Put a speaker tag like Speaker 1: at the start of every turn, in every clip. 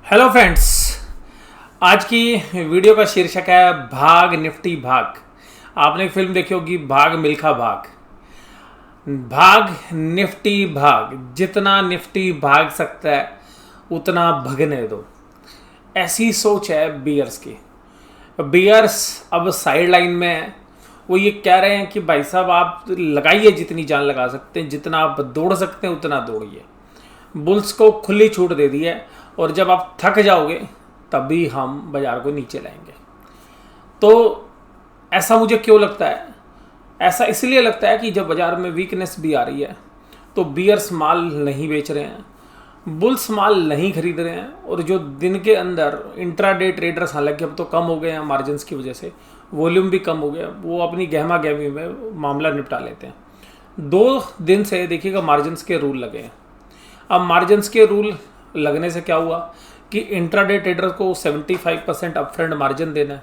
Speaker 1: Hello friends. आज की video का शीर्षक है भाग निफ्टी भाग। आपने एक फिल्म देखी होगी भाग मिल्खा भाग। भाग निफ्टी भाग, जितना निफ्टी भाग सकता है उतना भगने दो, ऐसी सोच है बियर्स की। बियर्स अब साइड लाइन में है। वो ये कह रहे हैं कि भाई साहब आप लगाइए जितनी जान लगा सकते हैं, जितना आप दौड़ सकते हैं उतना दौड़िए। बुल्स को खुली छूट दे दी है और जब आप थक जाओगे तभी हम बाजार को नीचे लाएंगे। तो ऐसा मुझे क्यों लगता है? ऐसा इसलिए लगता है कि जब बाजार में वीकनेस भी आ रही है तो बियर्स माल नहीं बेच रहे हैं, बुल्स माल नहीं खरीद रहे हैं, और जो दिन के अंदर इंट्राडे ट्रेडर्स, हालांकि अब तो कम हो गए हैं मार्जिन्स की वजह से, वॉल्यूम भी कम हो गया, वो अपनी गहमा गहमी में मामला निपटा लेते हैं। 2 दिन से देखिएगा मार्जिन्स के रूल लगे हैं। अब मार्जिन्स के रूल लगने से क्या हुआ कि इंट्राडे ट्रेडर को 75% अपफ्रंट मार्जिन देना है।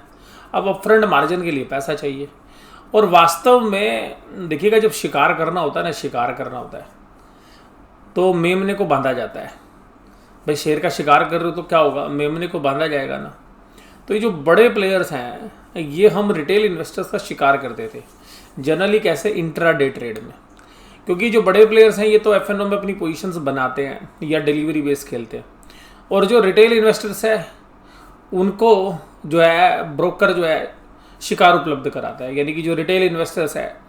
Speaker 1: अब अपफ्रंट मार्जिन के लिए पैसा चाहिए, और वास्तव में देखिएगा जब शिकार करना होता है ना, शिकार करना होता है तो मेमने को बांधा जाता है। भाई शेर का शिकार कर रहे हो तो क्या होगा, मेमने को बांधा जाएगा ना। तो ये जो बड़े प्लेयर्स हैं, ये हम रिटेल इन्वेस्टर्स का शिकार करते थे जनरली। कैसे? इंट्राडे ट्रेड में। क्योंकि जो बड़े प्लेयर्स हैं ये तो एफ एन ओ में अपनी पोजीशंस बनाते हैं या डिलीवरी बेस खेलते हैं, और जो रिटेल इन्वेस्टर्स है उनको जो है ब्रोकर जो है शिकार उपलब्ध कराता है। यानी कि जो रिटेल इन्वेस्टर्स है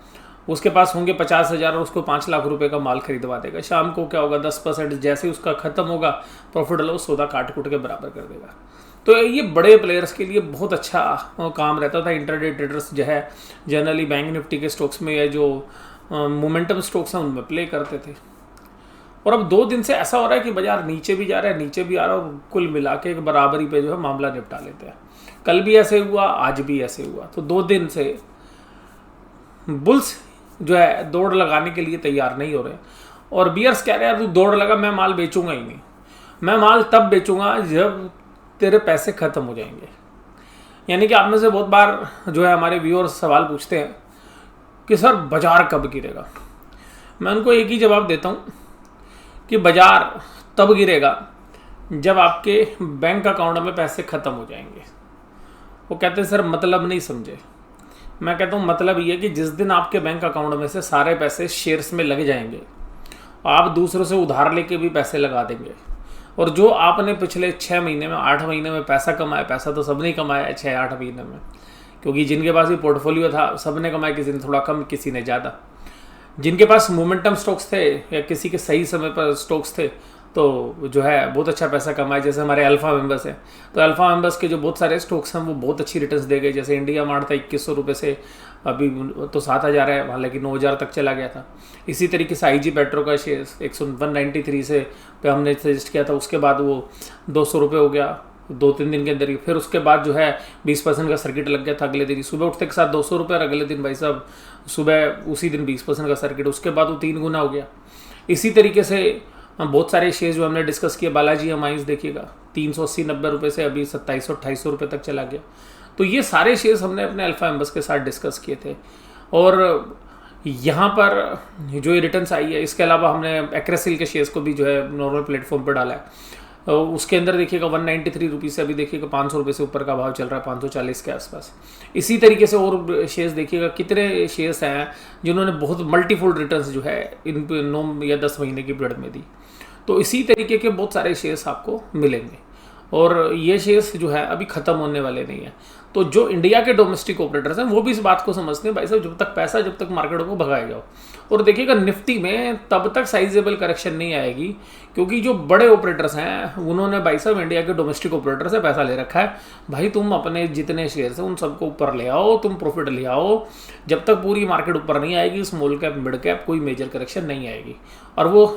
Speaker 1: उसके पास होंगे 50,000 और उसको 5 लाख रुपए का माल खरीदवा देगा। शाम को क्या होगा, 10% जैसे उसका खत्म होगा प्रॉफिट लो सौदा काट कूट के बराबर कर देगा। तो ये बड़े प्लेयर्स के लिए बहुत अच्छा काम रहता था। इंट्राडे ट्रेडर्स जो है जनरली बैंक निफ्टी के स्टॉक्स में या जो मोमेंटम स्टॉक्स हैं उनमें प्ले करते थे। और अब 2 दिन से ऐसा हो रहा है कि बाजार नीचे भी जा रहा है, नीचे भी आ रहा है, और कुल मिला के एक बराबरी पे जो है मामला निपटा लेते हैं। कल भी ऐसे हुआ, आज भी ऐसे हुआ। तो 2 दिन से बुल्स जो है दौड़ लगाने के लिए तैयार नहीं हो रहे, और बियर्स कह रहे हैं तू दौड़ लगा, मैं माल बेचूंगा ही नहीं। मैं माल तब बेचूंगा जब तेरे पैसे खत्म हो जाएंगे। यानी कि आप में से बहुत बार जो है हमारे व्यूअर्स सवाल पूछते हैं कि सर बाजार कब गिरेगा। मैं उनको एक ही जवाब देता हूँ कि बाजार तब गिरेगा जब आपके बैंक अकाउंट में पैसे ख़त्म हो जाएंगे। वो कहते हैं सर मतलब नहीं समझे। मैं कहता हूँ मतलब ये कि जिस दिन आपके बैंक अकाउंट में से सारे पैसे शेयर्स में लग जाएंगे, आप दूसरों से उधार लेके भी पैसे लगा देंगे, और जो आपने पिछले 6 महीने में 8 महीने में पैसा कमाया, पैसा तो सबने कमाया है 6-8 महीने में, क्योंकि जिनके पास भी पोर्टफोलियो था सबने कमाया, किसी ने थोड़ा कम किसी ने ज़्यादा। जिनके पास मोमेंटम स्टॉक्स थे या किसी के सही समय पर स्टॉक्स थे तो जो है बहुत अच्छा पैसा कमाया। जैसे हमारे अल्फ़ा मेंबर्स हैं, तो अल्फ़ा मेंबर्स के जो बहुत सारे स्टॉक्स हैं वो बहुत अच्छी रिटर्न्स दे गए। जैसे इंडिया मार्ट था 2100 रुपये से, अभी तो 7000 है, हालांकि 9000 तक चला गया था। इसी तरीके से IG पेट्रो का शेयर 193 से पे हमने सजेस्ट किया था, उसके बाद वो 200 रुपये हो गया 2-3 दिन के अंदर ही। फिर उसके बाद जो है 20% का सर्किट लग गया था अगले दिन ही, सुबह उठते के साथ 200 रुपये, और अगले दिन भाई साहब सुबह उसी दिन 20% का सर्किट, उसके बाद वो 3 गुना हो गया। इसी तरीके से बहुत सारे शेयर जो हमने डिस्कस किए, बालाजी एमाइंस देखिएगा 380-90 रुपये से अभी 2700-2800 रुपये तक चला गया। तो ये सारे शेयर्स हमने अपने अल्फा मेंबर्स के साथ डिस्कस किए थे, और यहाँ पर जो ये रिटर्न्स आई है, इसके अलावा हमने एक्रेसिल के शेयर्स को भी जो है नॉर्मल प्लेटफॉर्म पर डाला है। उसके अंदर देखिएगा 193 रुपीज़ से अभी देखिएगा 500 रुपये से ऊपर का भाव चल रहा है, 540 के आसपास। इसी तरीके से और शेयर्स देखिएगा, कितने शेयर्स हैं जिन्होंने बहुत मल्टीफोल्ड रिटर्न्स जो है इन 9 या 10 महीने की पीरियड में दी। तो इसी तरीके के बहुत सारे शेयर्स आपको मिलेंगे, और ये शेयर्स जो है अभी ख़त्म होने वाले नहीं है। तो जो इंडिया के डोमेस्टिक ऑपरेटर्स हैं वो भी इस बात को समझते हैं भाई साहब जब तक पैसा, जब तक मार्केट को भगाए जाओ। और देखिएगा निफ्टी में तब तक साइजेबल करेक्शन नहीं आएगी, क्योंकि जो बड़े ऑपरेटर्स हैं उन्होंने भाई साहब इंडिया के डोमेस्टिक ऑपरेटर से पैसा ले रखा है। भाई तुम अपने जितने शेयर्स हैं उन सबको ऊपर ले आओ, तुम प्रॉफिट ले आओ। जब तक पूरी मार्केट ऊपर नहीं आएगी, स्मॉल कैप मिड कैप कोई मेजर करेक्शन नहीं आएगी, और वो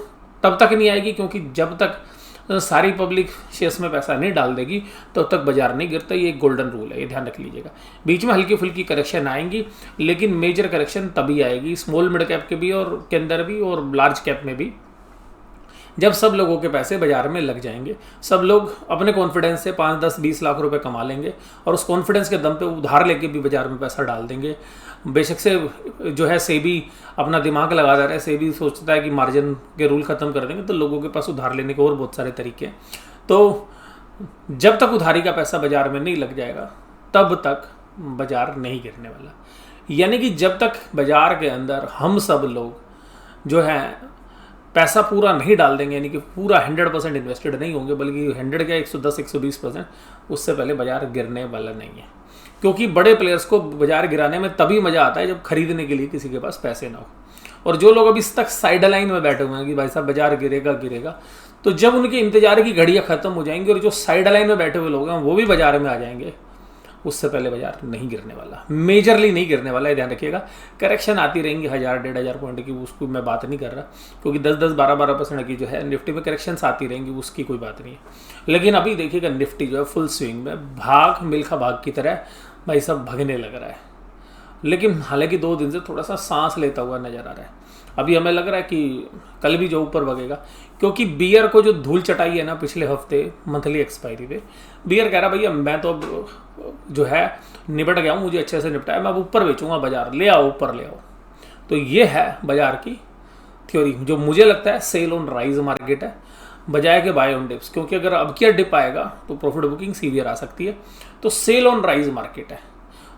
Speaker 1: तब तक नहीं आएगी क्योंकि जब तक सारी पब्लिक शेयर्स में पैसा नहीं डाल देगी तब तक बाजार नहीं गिरता। ये एक गोल्डन रूल है, ये ध्यान रख लीजिएगा। बीच में हल्की फुल्की करेक्शन आएंगी, लेकिन मेजर करेक्शन तभी आएगी स्मॉल मिड कैप के भी और के अंदर भी, और लार्ज कैप में भी, जब सब लोगों के पैसे बाजार में लग जाएंगे। सब लोग अपने कॉन्फिडेंस से 5, 10, 20 लाख रुपए कमा लेंगे, और उस कॉन्फिडेंस के दम पे उधार लेके भी बाजार में पैसा डाल देंगे। बेशक से जो है सेबी अपना दिमाग लगा दे रहा है, सेबी सोचता है कि मार्जिन के रूल ख़त्म कर देंगे तो लोगों के पास उधार लेने के और बहुत सारे तरीके हैं। तो जब तक उधारी का पैसा बाजार में नहीं लग जाएगा तब तक बाजार नहीं गिरने वाला। यानी कि जब तक बाजार के अंदर हम सब लोग जो है पैसा पूरा नहीं डाल देंगे, यानी कि पूरा 100% इन्वेस्टेड नहीं होंगे, बल्कि 100 क्या 110-120%, उससे पहले बाजार गिरने वाला नहीं है। क्योंकि बड़े प्लेयर्स को बाजार गिराने में तभी मज़ा आता है जब खरीदने के लिए किसी के पास पैसे ना हो। और जो लोग अभी तक साइड लाइन में बैठे हुए हैं कि भाई साहब बाजार गिरेगा गिरेगा, तो जब उनके इंतजार की घड़ियाँ खत्म हो जाएंगी और जो साइड लाइन में बैठे हुए लोग हैं वो भी बाजार में आ जाएंगे, उससे पहले बाजार नहीं गिरने वाला, मेजरली नहीं गिरने वाला है, ध्यान रखिएगा। करेक्शन आती रहेंगी 1000-1500 पॉइंट की, उसको मैं बात नहीं कर रहा, क्योंकि 10-10, 12-12% की जो है निफ्टी में करेक्शंस आती रहेंगी, उसकी कोई बात नहीं है। लेकिन अभी देखिएगा निफ्टी जो है फुल स्विंग में भाग मिल्खा भाग की तरह भाई सब भगने लग रहा है। लेकिन हालांकि 2 दिन से थोड़ा सा सांस लेता हुआ नजर आ रहा है। अभी हमें लग रहा है कि कल भी जो ऊपर भगेगा, क्योंकि बियर को जो धूल चटाई है ना पिछले हफ्ते मंथली एक्सपायरी पे, बियर कह रहा भैया मैं तो अब जो है निपट गया हूँ, मुझे अच्छे से निपटा है, मैं अब ऊपर बेचूंगा, बाजार ले आओ, ऊपर ले आओ। तो ये है बाजार की थ्योरी, जो मुझे लगता है सेल ऑन राइज मार्केट है बजाय के बाय ऑन डिप्स। क्योंकि अगर अब क्या डिप आएगा तो प्रॉफिट बुकिंग सीवियर आ सकती है, तो सेल ऑन राइज मार्केट है।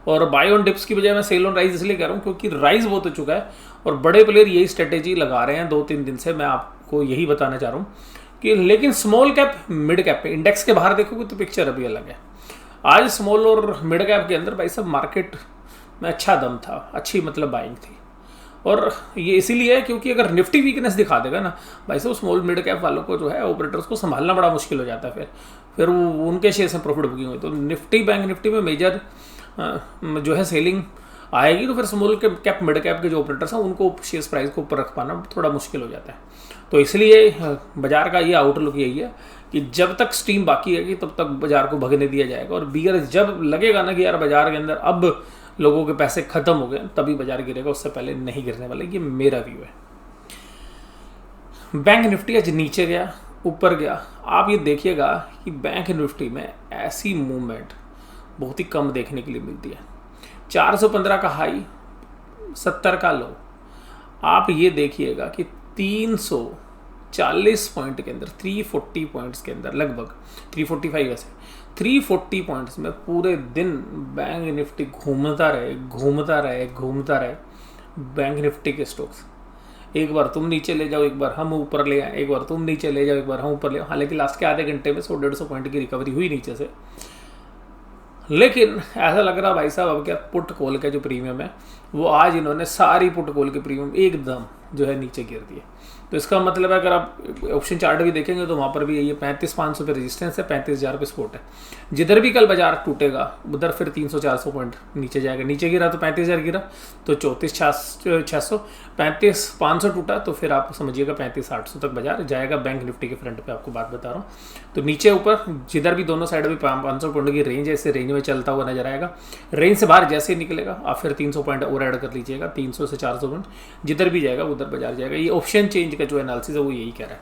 Speaker 1: और बाय ऑन डिप्स की बजाय मैं सेल ऑन राइज इसलिए कह रहा हूँ क्योंकि राइज बहुत हो चुका है और बड़े प्लेयर यही स्ट्रेटेजी लगा रहे हैं 2-3 दिन से। मैं आपको यही बताना चाह रहा हूँ कि लेकिन स्मॉल कैप मिड कैप पे इंडेक्स के बाहर देखोगे तो पिक्चर अभी अलग है। आज स्मॉल और मिड कैप के अंदर भाई सब मार्केट में अच्छा दम था, अच्छी मतलब बाइंग थी। और ये इसीलिए है क्योंकि अगर निफ्टी वीकनेस दिखा देगा ना भाई साहब, स्मॉल मिड कैप वालों को जो है ऑपरेटर्स को संभालना बड़ा मुश्किल हो जाता है। फिर वो उनके शेयर में प्रॉफिट बुकिंग हुई तो निफ्टी बैंक निफ्टी में मेजर जो है सेलिंग आएगी, तो फिर स्मॉल कैप मिड कैप के जो ऑपरेटर्स हैं उनको शेयर प्राइस को ऊपर रख पाना थोड़ा मुश्किल हो जाता है। तो इसलिए बाजार का ये आउटलुक यही है कि जब तक स्टीम बाकी है कि तब तक बाजार को भगने दिया जाएगा। और बियर जब लगेगा ना कि यार बाजार के अंदर अब लोगों के पैसे खत्म हो गए, तभी बाजार गिरेगा, उससे पहले नहीं गिरने वाला। ये मेरा व्यू है। बैंक निफ्टी आज नीचे गया, ऊपर गया। आप ये देखिएगा कि बैंक निफ्टी में ऐसी मूवमेंट बहुत ही कम देखने के लिए मिलती है। 415 का हाई, 70 का लो। आप ये देखिएगा कि 340 पॉइंट के अंदर, 340 पॉइंट्स के अंदर, लगभग 345 वैसे 340 पॉइंट्स में पूरे दिन बैंक निफ्टी घूमता रहे। बैंक निफ्टी के स्टॉक्स एक बार तुम नीचे ले जाओ, एक बार हम ऊपर ले आए, एक बार तुम नीचे ले जाओ, एक बार हम ऊपर ले आओ। हालांकि लास्ट के आधे घंटे में 100-150 पॉइंट की रिकवरी हुई नीचे से, लेकिन ऐसा लग रहा भाई साहब अब क्या पुट कॉल का जो प्रीमियम है वो आज इन्होंने सारी पुट कॉल के प्रीमियम एकदम जो है नीचे गिर दिए। तो इसका मतलब है अगर आप ऑप्शन चार्ट भी देखेंगे तो वहाँ पर भी ये 35,500 पे रेजिस्टेंस है, 35,000 पे सपोर्ट है। जिधर भी कल बाजार टूटेगा उधर फिर 300-400 पॉइंट नीचे जाएगा। नीचे गिरा तो 35,000 गिरा तो 34,600, 35,500 टूटा तो फिर आप समझिएगा 35,800 तक बाजार जाएगा। बैंक निफ्टी के फ्रंट पे आपको बात बता रहा हूँ। तो नीचे ऊपर जिधर भी दोनों साइड में 500 पॉइंट की रेंज है, इसे रेंज में चलता हुआ नजर आएगा। रेंज से बाहर जैसे ही निकलेगा आप फिर 300 पॉइंट और ऐड कर लीजिएगा, 300 से 400 पॉइंट जिधर भी जाएगा उधर बाजार जाएगा। ये ऑप्शन चेंज का जो एनालिसिस है वो यही कह रहा है।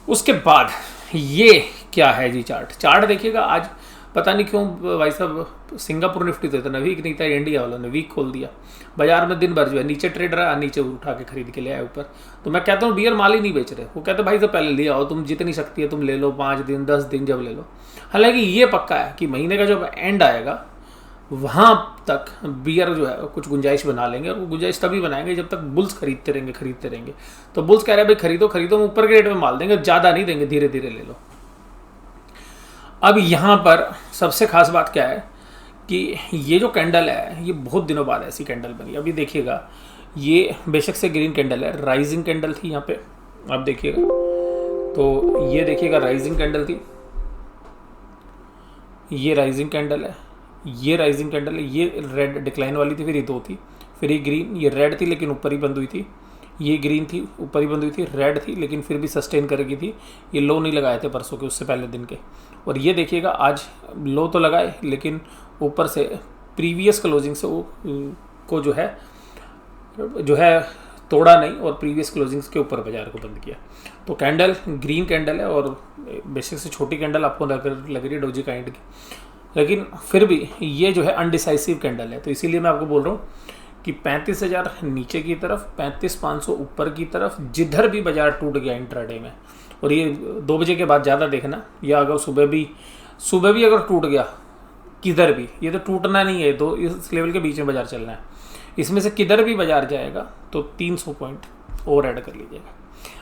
Speaker 1: उसके बाद ये क्या है जी, चार्ट देखिएगा। आज पता नहीं क्यों भाई साहब सिंगापुर निफ्टी तो इतना वीक नहीं था, इंडिया वालों ने वीक खोल दिया। बाजार में दिन भर जो है नीचे ट्रेड रहा, नीचे उठा के खरीद के ले आए ऊपर। तो मैं कहता हूँ बियर माल ही नहीं बेच रहे। वो कहते भाई साहब पहले ले आओ, तुम जितनी शक्ति है तुम ले लो, 5 दिन 10 दिन जब ले लो। हालांकि ये पक्का है कि महीने का जब एंड आएगा वहाँ तक बियर जो है कुछ गुंजाइश बना लेंगे। और वो गुंजाइश तभी बनाएंगे जब तक बुल्स खरीदते रहेंगे। तो बुल्स कह रहे हैं भाई खरीदो, ऊपर के रेट में माल देंगे, ज़्यादा नहीं देंगे, धीरे धीरे ले लो। अब यहाँ पर सबसे खास बात क्या है कि ये जो कैंडल है ये बहुत दिनों बाद ऐसी कैंडल बनी। अभी देखिएगा ये बेशक से ग्रीन कैंडल है, राइजिंग कैंडल थी यहाँ पे, आप देखिएगा। तो ये देखिएगा राइजिंग कैंडल थी, ये राइजिंग कैंडल है, ये राइजिंग कैंडल है। ये रेड डिक्लाइन वाली थी, फिर ये 2 थी, फिर ये ग्रीन। ये रेड थी लेकिन ऊपर ही बंद हुई थी। ये ग्रीन थी, ऊपर ही बंद हुई थी। रेड थी लेकिन फिर भी सस्टेन करेगी थी। ये लो नहीं लगाए थे परसों के, उससे पहले दिन के। और ये देखिएगा आज लो तो लगाए लेकिन ऊपर से प्रीवियस क्लोजिंग से वो को जो है तोड़ा नहीं और प्रीवियस क्लोजिंग्स के ऊपर बाजार को बंद किया। तो कैंडल ग्रीन कैंडल है और बेसिक से छोटी कैंडल आपको लग रही है डोजी काइंड की, लेकिन फिर भी ये जो है अनडिसाइसिव कैंडल है। तो इसीलिए मैं आपको बोल रहा हूँ कि 35,000 नीचे की तरफ, 35,500 ऊपर की तरफ, जिधर भी बाजार टूट गया इंट्राडे में और ये 2 बजे के बाद ज़्यादा देखना, या अगर सुबह भी अगर टूट गया किधर भी, ये तो टूटना नहीं है, तो इस लेवल के बीच में बाजार चलना है, इसमें से किधर भी बाजार जाएगा तो 300 पॉइंट और ऐड कर लीजिएगा।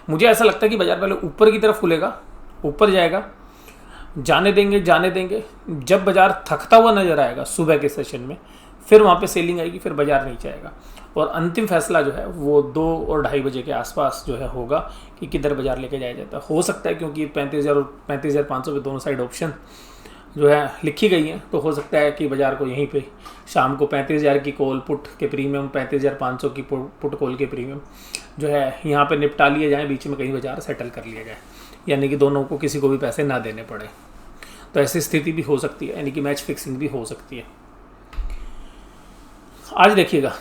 Speaker 1: मुझे ऐसा लगता है कि बाजार पहले ऊपर की तरफ खुलेगा, ऊपर जाएगा, जाने देंगे, जब बाजार थकता हुआ नजर आएगा सुबह के सेशन में, फिर वहाँ पे सेलिंग आएगी, फिर बाजार नीचे आएगा, और अंतिम फैसला जो है वो 2 और 2:30 बजे के आसपास जो है होगा कि किधर बाजार लेके जाया जाता है। हो सकता है क्योंकि 35,000 और 35,500 पे दोनों साइड ऑप्शन जो है लिखी गई हैं, तो हो सकता है कि बाजार को यहीं पे शाम को 35,000 की कॉल पुट के प्रीमियम, 35,500 की पुट कॉल के प्रीमियम जो है यहाँ पे निपटा लिए जाएँ, बीच में कहीं बाजार सेटल कर लिया जाए, यानी कि दोनों को किसी को भी पैसे ना देने पड़े। तो ऐसी स्थिति भी हो सकती है, यानी कि मैच फिक्सिंग भी हो सकती है। आज देखिएगा,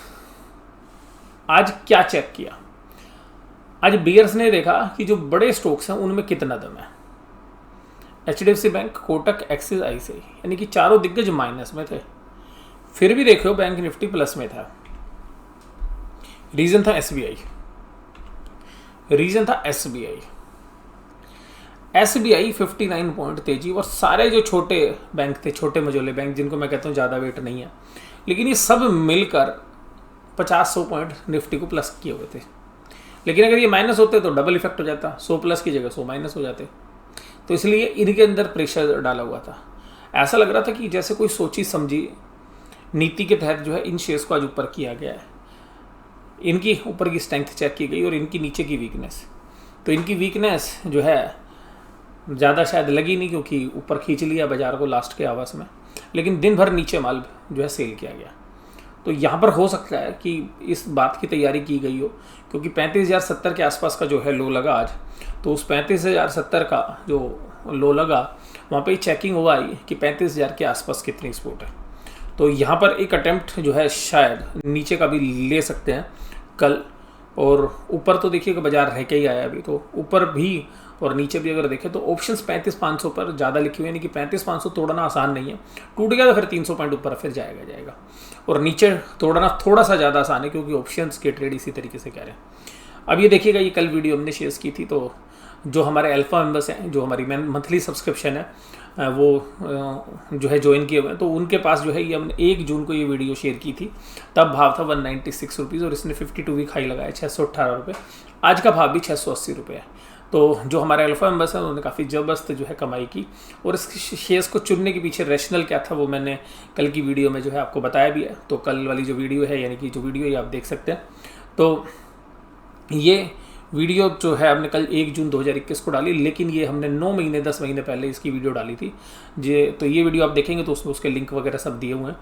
Speaker 1: आज क्या चेक किया, आज बियर्स ने देखा कि जो बड़े स्टॉक्स हैं उनमें कितना दम है। HDFC bank, Kotak, axis, ICICI, यानी कि चारों दिग्गज माइनस में थे, फिर भी देखो बैंक निफ्टी प्लस में था। रीजन था SBI 59 पॉइंट तेजी, और सारे जो छोटे बैंक थे, छोटे मझोले बैंक जिनको मैं कहता हूँ ज़्यादा वेट नहीं है, लेकिन ये सब मिलकर 50-100 पॉइंट निफ्टी को प्लस किए हुए थे। लेकिन अगर ये माइनस होते तो डबल इफेक्ट हो जाता, 100 प्लस की जगह 100 माइनस हो जाते, तो इसलिए इनके अंदर प्रेशर डाला हुआ था। ऐसा लग रहा था कि जैसे कोई सोची समझी नीति के तहत जो है इन शेयर्स को आज ऊपर किया गया है। इनकी ऊपर की स्ट्रेंथ चेक की गई और इनकी नीचे की वीकनेस, तो इनकी वीकनेस जो है ज़्यादा शायद लगी नहीं, क्योंकि ऊपर खींच लिया बाजार को लास्ट के आवास में, लेकिन दिन भर नीचे माल जो है सेल किया गया। तो यहाँ पर हो सकता है कि इस बात की तैयारी की गई हो, क्योंकि 35,070 के आसपास का जो है लो लगा आज, तो उस 35,070 का जो लो लगा वहाँ पे चेकिंग हुआ ही कि 35,000 के आसपास कितनी सपोर्ट है। तो यहाँ पर एक अटेम्प्ट जो है शायद नीचे का भी ले सकते हैं कल, और ऊपर तो देखिए कि बाजार रह के ही आया अभी, तो ऊपर भी और नीचे भी अगर देखें तो ऑप्शंस 35,500 पर ज़्यादा लिखे हुए, यानी कि 35,500 तोड़ना आसान नहीं है, टूट गया तो फिर 300 पॉइंट ऊपर फिर जाएगा, और नीचे तोड़ना थोड़ा सा ज़्यादा आसान है, क्योंकि ऑप्शंस के ट्रेड इसी तरीके से कह रहे हैं। अब ये देखिएगा, ये कल वीडियो हमने शेयर की थी, तो जो हमारे अल्फा मेंबर्स हैं, जो हमारी मंथली सब्सक्रिप्शन है वो जो है ज्वाइन किए हुए हैं, तो उनके पास जो है ये हमने 1 जून को ये वीडियो शेयर की थी, तब भाव था 196 रुपीज़, और इसने 52 वीक हाई लगाया 618 रुपये। आज का भाव भी 680 रुपये है। तो जो हमारे अल्फा मेंबर्स हैं उन्होंने काफ़ी ज़बरदस्त जो है कमाई की, और इस शेयर्स को चुनने के पीछे रैशनल क्या था वो मैंने कल की वीडियो में जो है आपको बताया भी है। तो कल वाली जो वीडियो है, यानी कि जो वीडियो ये आप देख सकते हैं, तो ये वीडियो जो है हमने कल 1 जून 2021 को डाली, लेकिन ये हमने 9 महीने 10 महीने पहले इसकी वीडियो डाली थी। तो ये वीडियो आप देखेंगे तो उसमें उसके लिंक वगैरह सब दिए हुए हैं।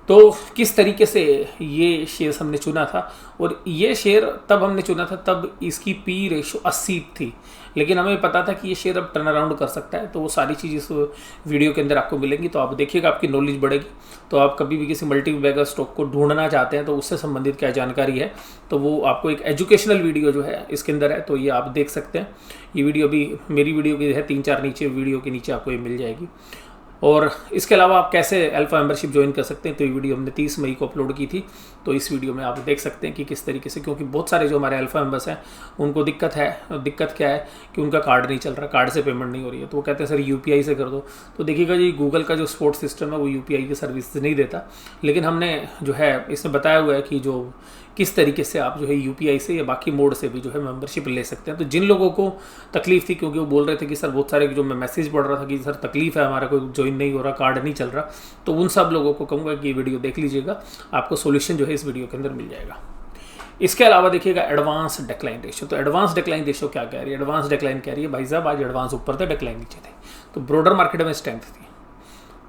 Speaker 1: तो किस तरीके से ये शेयर्स हमने चुना था, और ये शेयर तब हमने चुना था तब इसकी पी रेशो 80 थी, लेकिन हमें पता था कि ये शेयर अब टर्न अराउंड कर सकता है। तो वो सारी चीज़ इस वीडियो के अंदर आपको मिलेंगी, तो आप देखिएगा, आपकी नॉलेज बढ़ेगी। तो आप कभी भी किसी मल्टी बैगर स्टॉक को ढूंढना चाहते हैं तो उससे संबंधित क्या जानकारी है, तो वो आपको एक एजुकेशनल वीडियो जो है इसके अंदर है, तो ये आप देख सकते हैं। ये वीडियो भी मेरी वीडियो की है, 3-4 नीचे वीडियो के नीचे आपको ये मिल जाएगी। और इसके अलावा आप कैसे अल्फा मेंबरशिप ज्वाइन कर सकते हैं, तो ये वीडियो हमने 30 मई को अपलोड की थी। तो इस वीडियो में आप देख सकते हैं कि किस तरीके से, क्योंकि बहुत सारे जो हमारे अल्फा मेंबर्स हैं उनको दिक्कत है। दिक्कत क्या है कि उनका कार्ड नहीं चल रहा, कार्ड से पेमेंट नहीं हो रही है, तो वो कहते हैं सर UPI से कर दो। तो देखिएगा जी, गूगल का जो सपोर्ट सिस्टम है वो UPI की सर्विस नहीं देता, लेकिन हमने जो है इसमें बताया हुआ है कि जो किस तरीके से आप जो है UPI से या बाकी मोड से भी जो है मेंबरशिप ले सकते हैं। तो जिन लोगों को तकलीफ थी, क्योंकि वो बोल रहे थे कि सर बहुत सारे जो मैं मैसेज पढ़ रहा था कि सर तकलीफ है, हमारा कोई ज्वाइन नहीं हो रहा, कार्ड नहीं चल रहा, तो उन सब लोगों को कहूँगा कि ये वीडियो देख लीजिएगा, आपको सोल्यूशन जो है इस वीडियो के अंदर मिल जाएगा। इसके अलावा देखिएगा एडवांस डिक्लाइन रेशियो। तो एडवांस डिक्लाइन रेशियो क्या कह रही है? एडवांस डिक्लाइन कह रही है भाई साहब आज एडवांस ऊपर थे, डिक्लाइन नीचे थे, तो ब्रॉडर मार्केट में स्ट्रेंथ थी।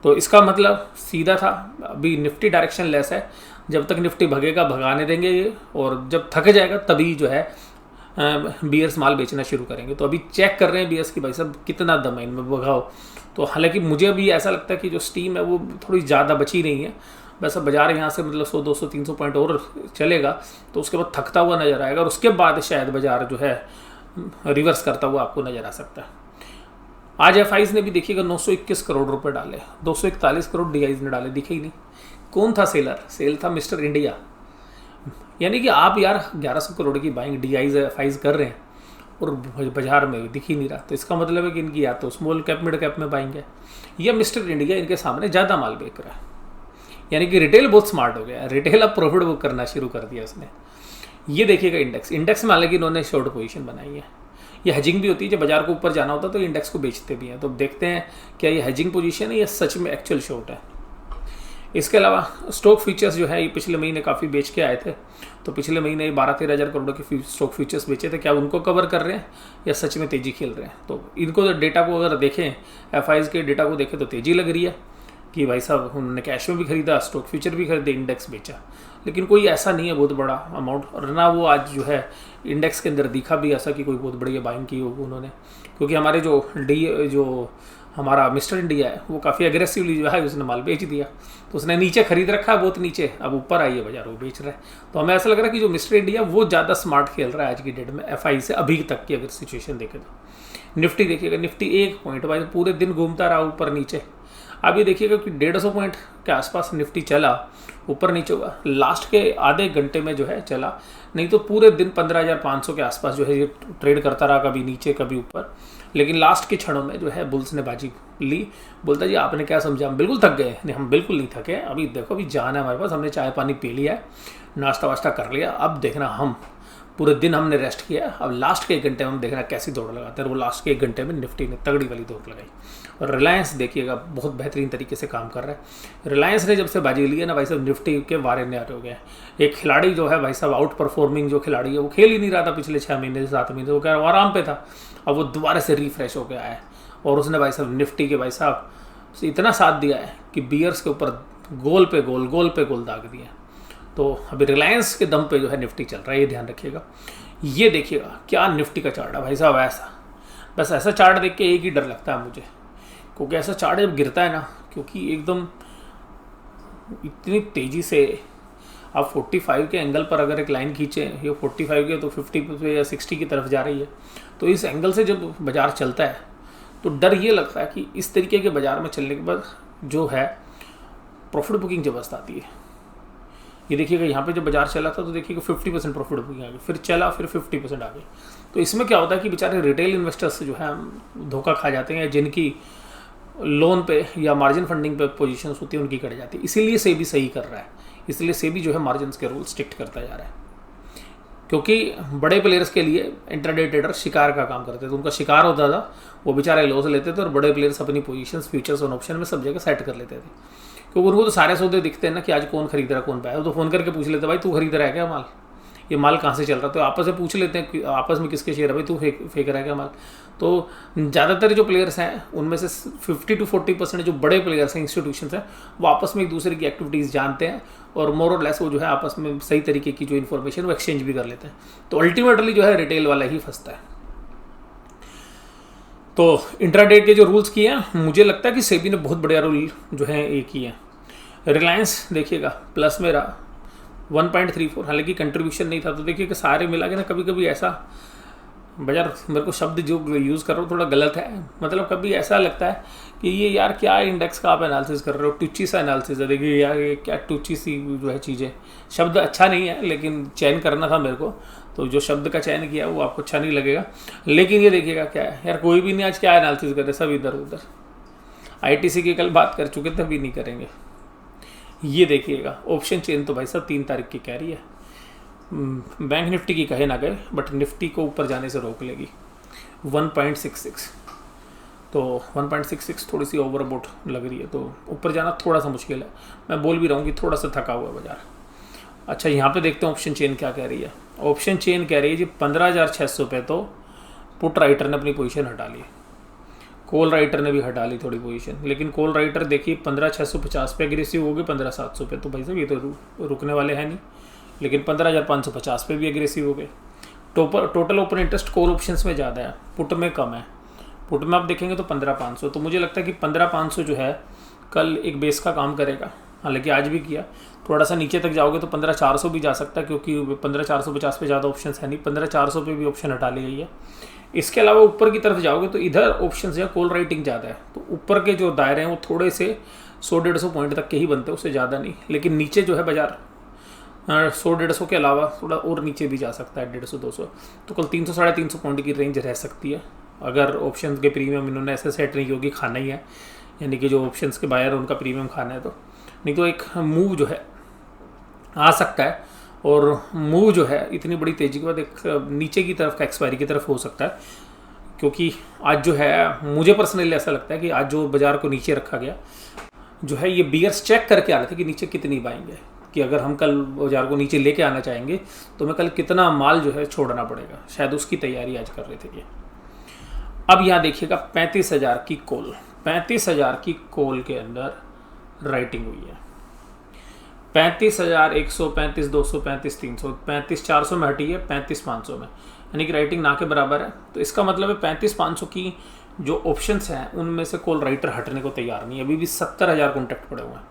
Speaker 1: तो इसका मतलब सीधा था, अभी निफ्टी डायरेक्शन लेस है, जब तक निफ्टी भगेगा भगाने देंगे ये, और जब थक जाएगा तभी जो है बीयर्स माल बेचना शुरू करेंगे। तो अभी चेक कर रहे हैं बीयर्स की भाई साहब कितना दम है इनमें, भगाओ। तो हालांकि मुझे अभी ऐसा लगता है कि जो स्टीम है वो थोड़ी ज़्यादा बची नहीं है, बस अब बाजार यहाँ से मतलब 100, 200, 300 पॉइंट और चलेगा, तो उसके बाद थकता हुआ नज़र आएगा, और उसके बाद शायद बाजार जो है रिवर्स करता हुआ आपको नज़र आ सकता है। आज FIs ने भी देखिएगा 921 करोड़ रुपए डाले, 241 करोड़ DIs ने डाले, दिखे ही नहीं। कौन था सेलर? सेल था मिस्टर इंडिया। यानी कि आप यार 1100 करोड़ की बाइंग DIs FIs कर रहे हैं, और बाजार में दिख ही नहीं रहा। तो इसका मतलब है कि इनकी या तो स्मॉल कैप मिड कैप में बाइंग है, या मिस्टर इंडिया इनके सामने ज़्यादा माल बेच रहा है। यानी कि रिटेल बहुत स्मार्ट हो गया, रिटेल अब प्रॉफिट बुक करना शुरू कर दिया उसने। ये देखिएगा इंडेक्स में हालांकि इन्होंने शॉर्ट पोजीशन बनाई है। ये हेजिंग भी होती है, जब बाजार को ऊपर जाना होता है तो इंडेक्स को बेचते भी हैं। तो देखते हैं क्या ये हेजिंग पोजीशन है या सच में एक्चुअल शॉर्ट है। इसके अलावा स्टॉक फीचर्स जो है ये पिछले महीने काफ़ी बेच के आए थे। तो पिछले महीने 12-13 हज़ार करोड़ के स्टॉक फीचर्स बेचे थे, क्या उनको कवर कर रहे हैं या सच में तेज़ी खेल रहे हैं। तो इनको डेटा को अगर देखें, एफआईज के डेटा को देखें तो तेज़ी लग रही है कि भाई साहब उन्होंने कैश में भी खरीदा, स्टॉक फ्यूचर भी खरीदे, इंडेक्स बेचा। लेकिन कोई ऐसा नहीं है बहुत बड़ा अमाउंट, और ना वो आज जो है इंडेक्स के अंदर दिखा भी ऐसा कि कोई बहुत बड़ी बाइंग की हो उन्होंने। क्योंकि हमारे जो हमारा मिस्टर इंडिया है वो काफ़ी एग्रेसिवली जो है उसने माल बेच दिया। तो उसने नीचे खरीद रखा है बहुत नीचे, अब ऊपर आई है बाजार वो बेच रहा है। तो हमें ऐसा लग रहा है कि जो मिस्टर इंडिया वो ज़्यादा स्मार्ट खेल रहा है आज की डेट में एफआई से अभी तक की अगर सिचुएशन देखें तो। निफ्टी देखिएगा, निफ्टी 1 पॉइंट भाई पूरे दिन घूमता रहा ऊपर नीचे। अभी देखिएगा कि 150 पॉइंट के आसपास निफ्टी चला, ऊपर नीचे हुआ, लास्ट के आधे घंटे में जो है चला, नहीं तो पूरे दिन 15,500 के आसपास जो है ये ट्रेड करता रहा, कभी नीचे कभी ऊपर। लेकिन लास्ट के क्षणों में जो है बुल्स ने बाजी ली। बोलता जी आपने क्या समझा, हम बिल्कुल थक गए। नहीं, हम बिल्कुल नहीं थके, अभी देखो अभी जान है हमारे पास, हमने चाय पानी पी लिया है, नाश्ता वाश्ता कर लिया, अब देखना हम पूरे दिन हमने रेस्ट किया, अब लास्ट के 1 घंटे में हम देखना कैसी दौड़ लगाते हैं। वो लास्ट के 1 घंटे में निफ्टी ने तगड़ी वाली दौड़ लगाई। और रिलायंस देखिएगा बहुत बेहतरीन तरीके से काम कर रहा है। रिलायंस ने जब से बाजी ली है ना भाई साहब, निफ्टी के वारे न्यारे हो गए। एक खिलाड़ी जो है भाई साहब आउट परफॉर्मिंग जो खिलाड़ी है वो खेल ही नहीं रहा था पिछले 6 महीने से 7 महीने, वो क्या आराम पे था, अब वो दोबारा से रिफ्रेश होकर आया है। और उसने भाई साहब निफ्टी के भाई साहब इतना साथ दिया है कि बियर्स के ऊपर गोल पे गोल दाग दिए। तो अभी रिलायंस के दम पे जो है निफ्टी चल रहा है, ये ध्यान रखिएगा। ये देखिएगा क्या निफ्टी का चार्ट है भाई साहब, ऐसा बस ऐसा चार्ट देख के एक ही डर लगता है मुझे, क्योंकि ऐसा चार्ट जब गिरता है ना, क्योंकि एकदम इतनी तेज़ी से आप 45 के एंगल पर अगर एक लाइन खींचे, ये 45 के तो 50 पे या 60 की तरफ जा रही है। तो इस एंगल से जब बाजार चलता है तो डर ये लगता है कि इस तरीके के बाजार में चलने के बाद जो है प्रॉफिट बुकिंग जबरदस्त आती है। ये देखिएगा यहाँ पे जब बाजार चला था तो देखिएगा 50% प्रॉफिट बुकिंग आ गई, फिर चला फिर 50% आ गई। तो इसमें क्या होता है कि बेचारे रिटेल इन्वेस्टर्स जो है धोखा खा जाते हैं, जिनकी लोन पे या मार्जिन फंडिंग पे पोजीशंस होती है उनकी कट जाती है। इसीलिए सेबी सही कर रहा है, इसलिए सेबी जो है मार्जिन के रूल स्ट्रिक्ट करता जा रहा है। क्योंकि बड़े प्लेयर्स के लिए इंट्राडे ट्रेडर शिकार का काम करते थे, तो उनका शिकार होता था, वो बेचारे लॉस लेते थे, और बड़े प्लेयर्स अपनी पोजीशंस फ्यूचर्स और ऑप्शन में सब जगह सेट कर लेते थे। क्योंकि उनको तो सारे सौदे दिखते हैं ना कि आज कौन खरीद रहा है कौन पाया, तो फ़ोन करके पूछ लेते भाई तू खरीद रहा है क्या माल, ये माल कहाँ से चल रहा है। तो आपस में पूछ लेते हैं आपस में किसके शेयर है, भाई तू फेंक रहा है क्या माल। तो ज़्यादातर जो प्लेयर्स हैं उनमें से 50 to 40% जो बड़े प्लेयर्स हैं, इंस्टीट्यूशंस हैं, वो आपस में एक दूसरे की एक्टिविटीज़ जानते हैं, और मोर और लेस वो जो है आपस में सही तरीके की जो इन्फॉर्मेशन वो एक्सचेंज भी कर लेते हैं। तो अल्टीमेटली जो है रिटेल वाला ही फंसता है। तो इंट्राडे के जो रूल्स किए हैं, मुझे लगता है कि सेबी ने बहुत बढ़िया रूल जो है ये किए हैं। रिलायंस देखिएगा प्लस में रहा 1.34, हालांकि कंट्रीब्यूशन नहीं था। तो देखिए कि सारे मिला के ना कभी कभी ऐसा बाजार, मेरे को शब्द जो यूज़ कर रहा हूँ थोड़ा गलत है, मतलब कभी ऐसा लगता है कि ये यार क्या इंडेक्स का आप एनालिसिस कर रहे हो, टुच्ची सा एनालिसिस है। देखिए यार ये क्या टुच्ची सी जो है चीज़ें, शब्द अच्छा नहीं है लेकिन चयन करना था मेरे को, तो जो शब्द का चयन किया वो आपको अच्छा नहीं लगेगा। लेकिन ये देखिएगा क्या है यार, कोई भी नहीं आज क्या एनालिसिस कर रहे, सब इधर उधर। ITC की कल बात कर चुके थे, अभी नहीं करेंगे। ये देखिएगा ऑप्शन चेन तो भाई साहब 3 तारीख की कह रही है, बैंक निफ्टी की कहे ना गए बट निफ्टी को ऊपर जाने से रोक लेगी 1.66। तो 1.66 थोड़ी सी ओवरबोट लग रही है, तो ऊपर जाना थोड़ा सा मुश्किल है। मैं बोल भी रहा हूँ कि थोड़ा सा थका हुआ है बाजार। अच्छा यहाँ पे देखते हैं ऑप्शन चेन क्या कह रही है। ऑप्शन चेन कह रही है जी 15,600 पे तो पुट राइटर ने अपनी पोजीशन हटा ली, कॉल राइटर ने भी हटा ली थोड़ी पोजीशन, लेकिन कॉल राइटर देखिए 15,650 पे एग्रेसिव हो गए, 15,700 पे। तो भाई साहब ये तो रुकने वाले हैं नहीं, लेकिन 15,550 पे भी एग्रेसिव हो गए। Total open interest call options में ज़्यादा है, पुट में कम है। पुट में आप देखेंगे तो 15,500। तो मुझे लगता है कि 15,500 जो है कल एक बेस का काम करेगा, हालांकि आज भी किया। थोड़ा सा नीचे तक जाओगे तो 15,400 भी जा सकता है, क्योंकि 15,450 पे ज़्यादा ऑप्शन है नहीं, 15,400 पे भी ऑप्शन हटा ली गई है। इसके अलावा ऊपर की तरफ जाओगे तो इधर ऑप्शन या कॉल राइटिंग ज़्यादा है, तो ऊपर के जो दायरे हैं वो थोड़े से 100-150 पॉइंट तक के ही बनते हैं, उससे ज़्यादा नहीं। लेकिन नीचे जो है बाजार 100-150 के अलावा थोड़ा और नीचे भी जा सकता है, 150-200। तो कल 300-350 पॉइंट की रेंज रह सकती है, अगर ऑप्शंस के प्रीमियम इन्होंने ऐसे सेट नहीं होगी, खाना ही है, यानी कि जो ऑप्शंस के बायर है उनका प्रीमियम खाना है। तो नहीं तो एक मूव जो है आ सकता है, और मूव जो है इतनी बड़ी तेज़ी के बाद एक नीचे की तरफ का एक्सपायरी की तरफ हो सकता है। क्योंकि आज जो है मुझे पर्सनली ऐसा लगता है कि आज जो बाज़ार को नीचे रखा गया जो है, ये बियर्स चेक करके आ रहे थे कि नीचे कितनी बाएंगे, कि अगर हम कल बाजार को नीचे लेके आना चाहेंगे तो मैं कल कितना माल जो है छोड़ना पड़ेगा, शायद उसकी तैयारी आज कर रहे थे ये। अब यहाँ देखिएगा 35,000 की कॉल, 35,000 की कॉल के अंदर राइटिंग हुई है। 35,100, 35,200, 35,300, 35,400 में हटी है, 35,500 में, यानी कि राइटिंग ना के बराबर है। तो इसका मतलब है 35,500 की जो ऑप्शंस हैं उनमें से कॉल राइटर हटने को तैयार नहीं है, अभी भी 70,000 कॉन्टैक्ट पड़े हुए हैं,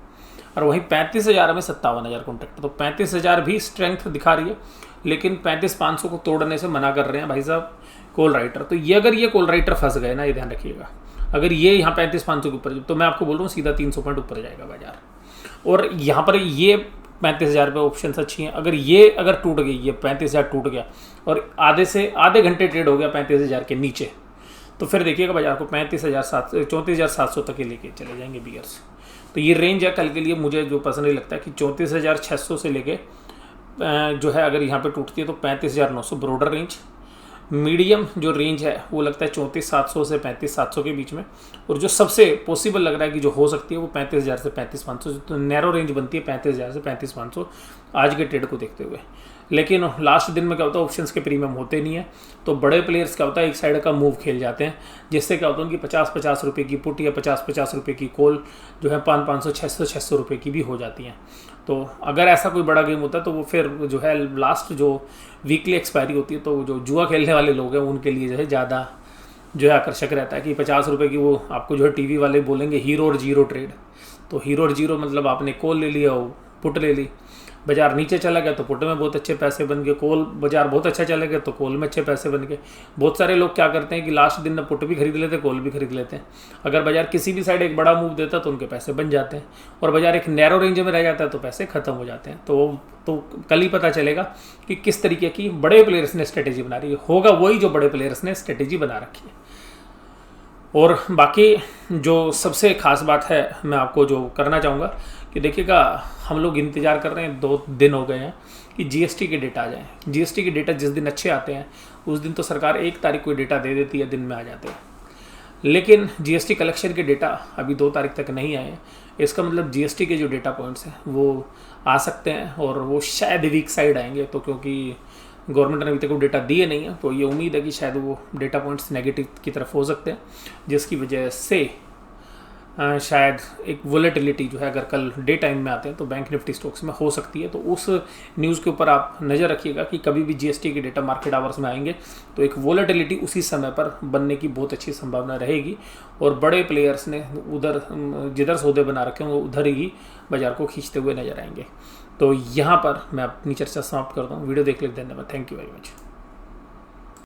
Speaker 1: और वहीं 35,000 में 57,000 कॉन्टैक्ट। तो 35,000 भी स्ट्रेंथ दिखा रही है, लेकिन 35,500 को तोड़ने से मना कर रहे हैं भाई साहब कॉल राइटर। तो ये अगर ये कॉल राइटर फंस गए ना, ये ध्यान रखिएगा, अगर ये यहाँ 35,500 के ऊपर, तो मैं आपको बोल रहा हूँ सीधा 300 पॉइंट ऊपर जाएगा बाजार। और यहाँ पर ये 35,000 पे ऑप्शन अच्छी हैं, अगर टूट गई, ये 35,000 टूट गया और आधे घंटे ट्रेड हो गया 35,000 के नीचे, तो फिर देखिएगा बाजार को 34,700 तक ही लेके चले जाएंगे बियर्स। तो ये रेंज है कल के लिए, मुझे जो पर्सनली लगता है कि 34,600 से लेके जो है अगर यहाँ पे टूटती है तो 35,900 ब्रॉडर रेंज। मीडियम जो रेंज है वो लगता है 34,700 से 35,700 के बीच में, और जो सबसे पॉसिबल लग रहा है कि जो हो सकती है वो 35,000 से 35,500, तो नैरो रेंज बनती है 35,000 से 35,500 आज के ट्रेड को देखते हुए। लेकिन लास्ट दिन में क्या होता है, ऑप्शंस के प्रीमियम होते नहीं है, तो बड़े प्लेयर्स क्या होता है एक साइड का मूव खेल जाते हैं, जिससे क्या होता है उनकी 50-50 रुपये की पुट या 50-50 रुपये की कॉल जो है 500, 600 रुपये की भी हो जाती हैं। तो अगर ऐसा कोई बड़ा गेम होता है तो वो फिर जो है लास्ट जो वीकली एक्सपायरी होती है, तो जो जुआ खेलने वाले लोग हैं उनके लिए जो है ज़्यादा जो है आकर्षक रहता है कि 50 रुपये की वो आपको जो है टीवी वाले बोलेंगे हीरो और जीरो ट्रेड। तो हीरो और जीरो मतलब आपने कॉल ले लिया, वो पुट ले ली, बाजार नीचे चला गया तो पुट में बहुत अच्छे पैसे बन गए, कॉल बाजार बहुत अच्छा चला गया तो कॉल में अच्छे पैसे बन गए। बहुत सारे लोग क्या करते हैं कि लास्ट दिन में पुट भी खरीद लेते हैं, कॉल भी खरीद लेते हैं। अगर बाजार किसी भी साइड एक बड़ा मूव देता है तो उनके पैसे बन जाते हैं, और बाजार एक नैरो रेंज में रह जाता है तो पैसे खत्म हो जाते हैं। तो कल ही पता चलेगा कि किस तरीके की बड़े प्लेयर्स ने स्ट्रेटेजी बना रही है, होगा वही जो बड़े प्लेयर्स ने स्ट्रेटेजी बना रखी है। और बाकी जो सबसे ख़ास बात है मैं आपको जो करना चाहूँगा कि देखिएगा, हम लोग इंतज़ार कर रहे हैं, 2 दिन हो गए हैं कि जीएसटी के डेटा आ जाएँ। जीएसटी के डेटा जिस दिन अच्छे आते हैं उस दिन तो सरकार 1 तारीख को डेटा दे देती है, दिन में आ जाते हैं, लेकिन जीएसटी कलेक्शन के डेटा अभी 2 तारीख तक नहीं आए हैं। इसका मतलब जीएसटी के जो डेटा पॉइंट्स हैं वो आ सकते हैं, और वो शायद वीक साइड आएंगे, तो क्योंकि गवर्नमेंट ने अभी तक वो डेटा दिए नहीं है, तो ये उम्मीद है कि शायद वो डेटा पॉइंट्स नेगेटिव की तरफ हो सकते हैं, जिसकी वजह से शायद एक वोलेटिलिटी जो है अगर कल डे टाइम में आते हैं तो बैंक निफ्टी स्टॉक्स में हो सकती है। तो उस न्यूज़ के ऊपर आप नज़र रखिएगा कि कभी भी जीएसटी के डेटा मार्केट आवर्स में आएंगे तो एक वोलेटिलिटी उसी समय पर बनने की बहुत अच्छी संभावना रहेगी, और बड़े प्लेयर्स ने उधर जिधर सौदे बना रखे हैं वो उधर ही बाजार को खींचते हुए नजर आएंगे। तो यहाँ पर मैं अपनी चर्चा समाप्त करता हूँ। वीडियो देखने के लिए धन्यवाद। Thank you very much.